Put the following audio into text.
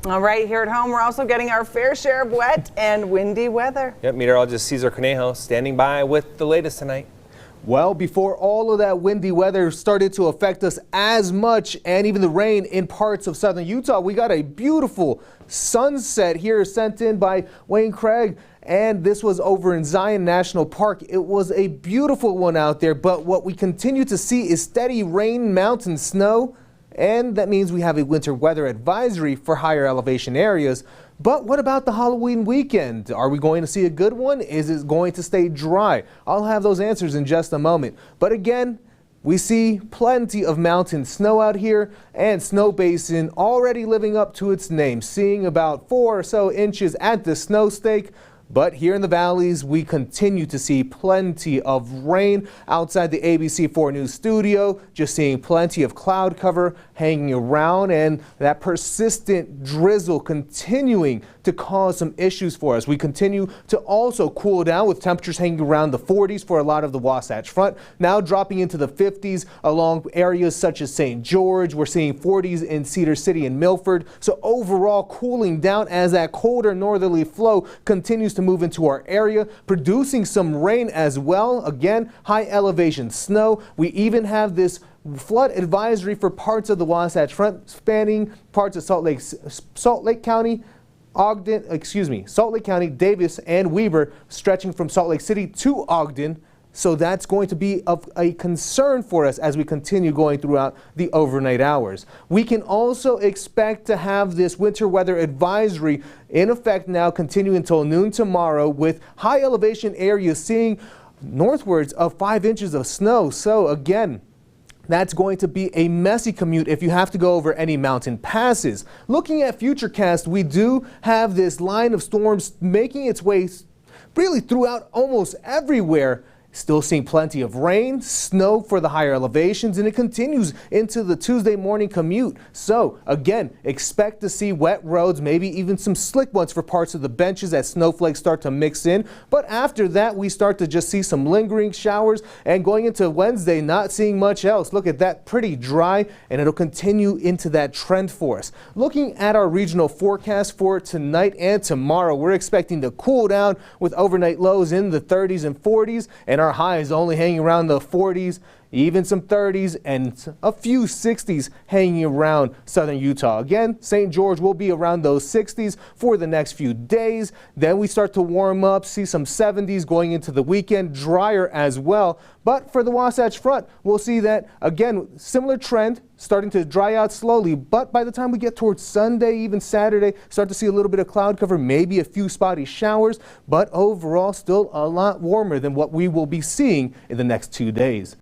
All right, here at home, we're also getting our fair share of wet and windy weather. Yep, meteorologist Cesar Conejo standing by with the latest tonight. Well, before all of that windy weather started to affect us as much, and even the rain in parts of southern Utah, we got a beautiful sunset here sent in by Wayne Craig. And this was over in Zion National Park. It was a beautiful one out there, but what we continue to see is steady rain, mountain snow, and that means we have a winter weather advisory for higher elevation areas. But what about the Halloween weekend? Are we going to see a good one? Is it going to stay dry? I'll have those answers in just a moment. But again, we see plenty of mountain snow out here, and Snow Basin already living up to its name, seeing about 4 or so inches at the snow stake. But here in the valleys, we continue to see plenty of rain. Outside the ABC4 News studio, just seeing plenty of cloud cover hanging around, and that persistent drizzle continuing to cause some issues for us. We continue to also cool down with temperatures hanging around the 40s for a lot of the Wasatch Front, now dropping into the 50s along areas such as St. George. We're seeing 40s in Cedar City and Milford. So overall cooling down as that colder northerly flow continues to move into our area, producing some rain as well. Again, high elevation snow. We even have this flood advisory for parts of the Wasatch Front, spanning parts of Salt Lake County, Salt Lake County, Davis, and Weber, stretching from Salt Lake City to Ogden. So that's going to be of a concern for us as we continue going throughout the overnight hours. We can also expect to have this winter weather advisory in effect now, continuing until noon tomorrow, with high elevation areas seeing northwards of 5 inches of snow. So again, that's going to be a messy commute if you have to go over any mountain passes. Looking at Futurecast, we do have this line of storms making its way really throughout almost everywhere. Still seeing plenty of rain, snow for the higher elevations, and it continues into the Tuesday morning commute. So again, expect to see wet roads, maybe even some slick ones for parts of the benches as snowflakes start to mix in. But after that, we start to just see some lingering showers, and going into Wednesday, not seeing much else. Look at that, pretty dry, and it'll continue into that trend for us. Looking at our regional forecast for tonight and tomorrow, we're expecting to cool down with overnight lows in the 30s and 40s, and our highs only hanging around the 40s, even some 30s, and a few 60s hanging around southern Utah. Again, St. George will be around those 60s for the next few days. Then we start to warm up, see some 70s going into the weekend, drier as well. But for the Wasatch Front, we'll see that, again, similar trend, starting to dry out slowly. But by the time we get towards Sunday, even Saturday, start to see a little bit of cloud cover, maybe a few spotty showers. But overall, still a lot warmer than what we will be seeing in the next 2 days.